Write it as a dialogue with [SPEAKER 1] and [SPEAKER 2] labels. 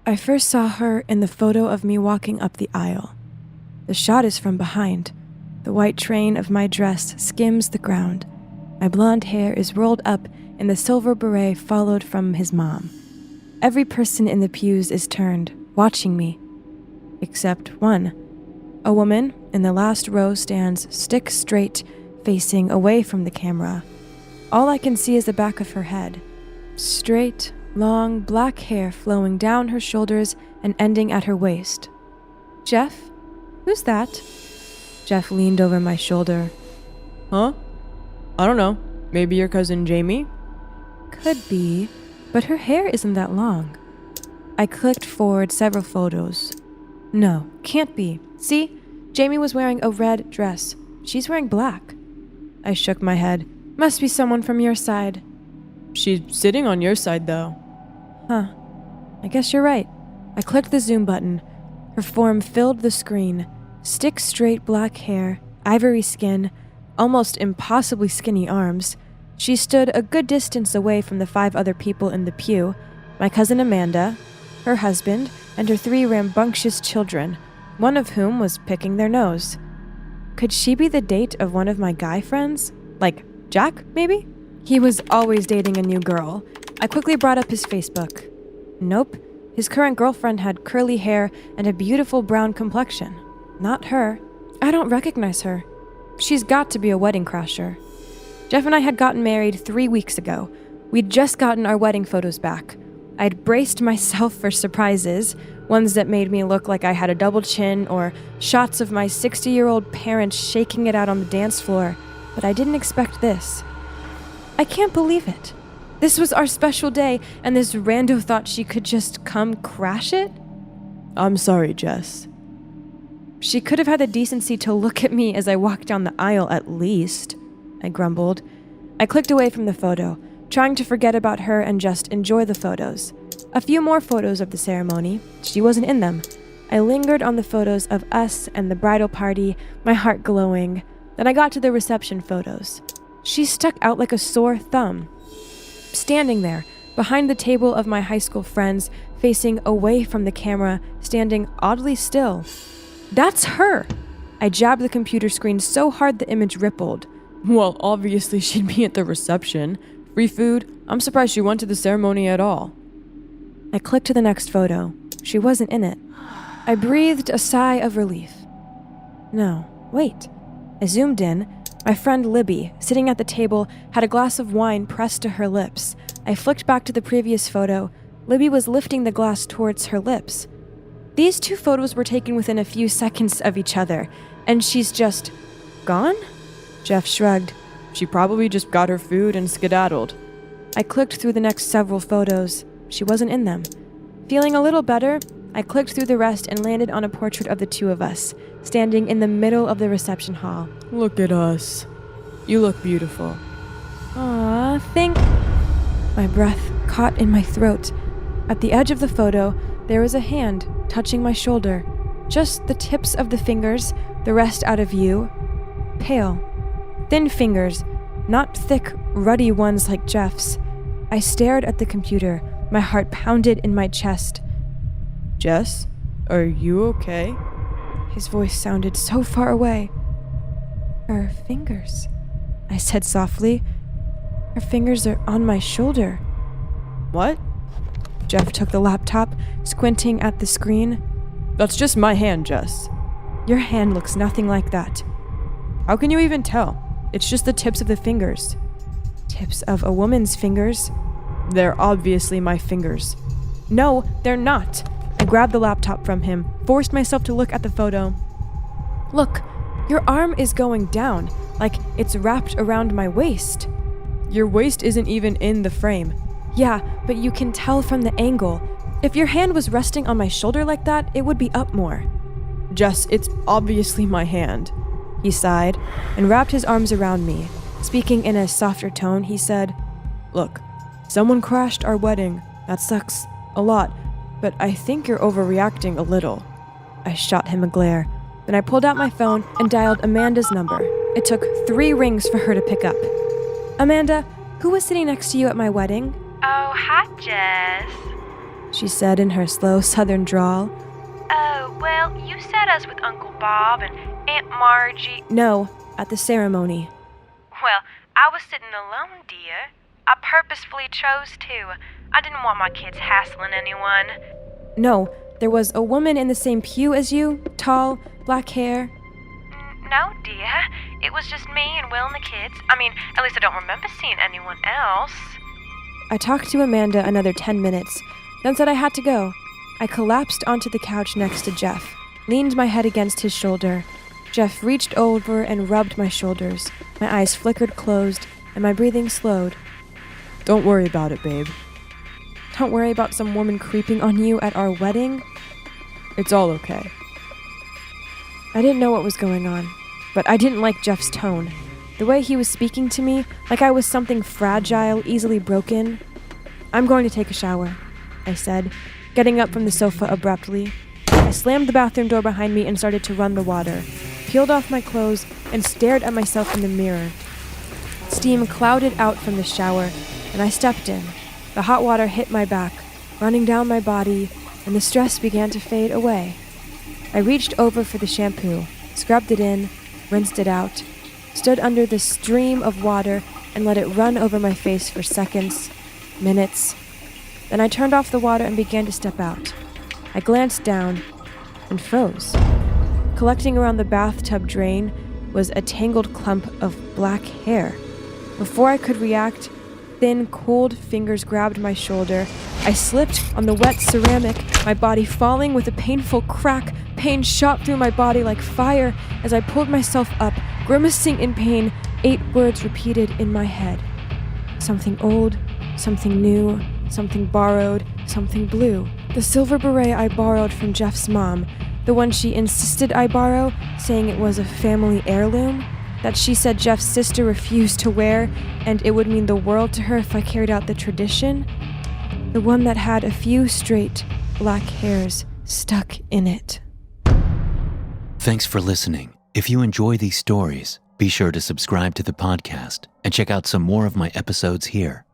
[SPEAKER 1] I first saw her in the photo of me walking up the aisle. The shot is from behind. The white train of my dress skims the ground. My blonde hair is rolled up in the silver beret followed from his mom. Every person in the pews is turned, watching me. Except one. A woman in the last row stands stick straight, facing away from the camera. All I can see is the back of her head. Straight, long, black hair flowing down her shoulders and ending at her waist. Jeff? Who's that? Jeff leaned over my shoulder.
[SPEAKER 2] Huh? I don't know. Maybe your cousin Jamie?
[SPEAKER 1] Could be, but her hair isn't that long. I clicked forward several photos. No, can't be. See? Jamie was wearing a red dress. She's wearing black. I shook my head. Must be someone from your side.
[SPEAKER 2] She's sitting on your side, though.
[SPEAKER 1] Huh. I guess you're right. I clicked the zoom button. Her form filled the screen. Stick-straight black hair, ivory skin, almost impossibly skinny arms. She stood a good distance away from the 5 other people in the pew, my cousin Amanda, her husband, and her 3 rambunctious children, one of whom was picking their nose. Could she be the date of one of my guy friends? Like Jack, maybe? He was always dating a new girl. I quickly brought up his Facebook. Nope. His current girlfriend had curly hair and a beautiful brown complexion. Not her. I don't recognize her. She's got to be a wedding crasher. Jeff and I had gotten married 3 weeks ago. We'd just gotten our wedding photos back. I'd braced myself for surprises, ones that made me look like I had a double chin or shots of my 60-year-old parents shaking it out on the dance floor, but I didn't expect this. I can't believe it. This was our special day, and this rando thought she could just come crash it?
[SPEAKER 2] I'm sorry, Jess.
[SPEAKER 1] She could have had the decency to look at me as I walked down the aisle at least, I grumbled. I clicked away from the photo, trying to forget about her and just enjoy the photos. A few more photos of the ceremony. She wasn't in them. I lingered on the photos of us and the bridal party, my heart glowing. Then I got to the reception photos. She stuck out like a sore thumb. Standing there, behind the table of my high school friends, facing away from the camera, standing oddly still. That's her! I jabbed the computer screen so hard the image rippled.
[SPEAKER 2] Well, obviously she'd be at the reception. Free food. I'm surprised she went to the ceremony at all.
[SPEAKER 1] I clicked to the next photo. She wasn't in it. I breathed a sigh of relief. No, wait. I zoomed in. My friend Libby, sitting at the table, had a glass of wine pressed to her lips. I flicked back to the previous photo. Libby was lifting the glass towards her lips. These 2 photos were taken within a few seconds of each other, and she's just gone? Jeff shrugged.
[SPEAKER 2] She probably just got her food and skedaddled.
[SPEAKER 1] I clicked through the next several photos. She wasn't in them. Feeling a little better, I clicked through the rest and landed on a portrait of the 2 of us, standing in the middle of the reception hall.
[SPEAKER 2] Look at us. You look beautiful.
[SPEAKER 1] Aw, My breath caught in my throat. At the edge of the photo, there was a hand touching my shoulder. Just the tips of the fingers, the rest out of view. Pale. Thin fingers, not thick, ruddy ones like Jeff's. I stared at the computer. My heart pounded in my chest.
[SPEAKER 2] Jess, are you okay?
[SPEAKER 1] His voice sounded so far away. Her fingers, I said softly. Her fingers are on my shoulder.
[SPEAKER 2] What?
[SPEAKER 1] Jeff took the laptop, squinting at the screen.
[SPEAKER 2] That's just my hand, Jess.
[SPEAKER 1] Your hand looks nothing like that.
[SPEAKER 2] How can you even tell? It's just the tips of the fingers.
[SPEAKER 1] Tips of a woman's fingers?
[SPEAKER 2] They're obviously my fingers.
[SPEAKER 1] No, they're not. I grabbed the laptop from him, forced myself to look at the photo. Look, your arm is going down, like it's wrapped around my waist.
[SPEAKER 2] Your waist isn't even in the frame.
[SPEAKER 1] Yeah, but you can tell from the angle. If your hand was resting on my shoulder like that, it would be up more.
[SPEAKER 2] Jess, it's obviously my hand.
[SPEAKER 1] He sighed and wrapped his arms around me. Speaking in a softer tone, he said,
[SPEAKER 2] Look, someone crashed our wedding. That sucks a lot, but I think you're overreacting a little.
[SPEAKER 1] I shot him a glare. Then I pulled out my phone and dialed Amanda's number. It took 3 rings for her to pick up. Amanda, who was sitting next to you at my wedding?
[SPEAKER 3] Oh, hi, Jess.
[SPEAKER 1] she said in her slow southern drawl.
[SPEAKER 3] Oh, well, you said us with Uncle Bob and Aunt Margie.
[SPEAKER 1] No, at the ceremony.
[SPEAKER 3] Well, I was sitting alone, dear. I purposefully chose to. I didn't want my kids hassling anyone.
[SPEAKER 1] No, there was a woman in the same pew as you, tall, black hair.
[SPEAKER 3] No, dear. It was just me and Will and the kids. I mean, at least I don't remember seeing anyone else.
[SPEAKER 1] I talked to Amanda another 10 minutes, then said I had to go. I collapsed onto the couch next to Jeff, leaned my head against his shoulder. Jeff reached over and rubbed my shoulders. My eyes flickered closed, and my breathing slowed.
[SPEAKER 2] Don't worry about it, babe.
[SPEAKER 1] Don't worry about some woman creeping on you at our wedding.
[SPEAKER 2] It's all okay.
[SPEAKER 1] I didn't know what was going on, but I didn't like Jeff's tone. The way he was speaking to me, like I was something fragile, easily broken. I'm going to take a shower, I said, getting up from the sofa abruptly. I slammed the bathroom door behind me and started to run the water, peeled off my clothes, and stared at myself in the mirror. Steam clouded out from the shower, and I stepped in. The hot water hit my back, running down my body, and the stress began to fade away. I reached over for the shampoo, scrubbed it in, rinsed it out, stood under the stream of water and let it run over my face for seconds, minutes. Then I turned off the water and began to step out. I glanced down and froze. Collecting around the bathtub drain was a tangled clump of black hair. Before I could react, thin, cold fingers grabbed my shoulder. I slipped on the wet ceramic, my body falling with a painful crack. Pain shot through my body like fire as I pulled myself up, grimacing in pain, 8 words repeated in my head. Something old, something new, something borrowed, something blue. The silver beret I borrowed from Jeff's mom, the one she insisted I borrow, saying it was a family heirloom, that she said Jeff's sister refused to wear, and it would mean the world to her if I carried out the tradition. The one that had a few straight black hairs stuck in it.
[SPEAKER 4] Thanks for listening. If you enjoy these stories, be sure to subscribe to the podcast and check out some more of my episodes here.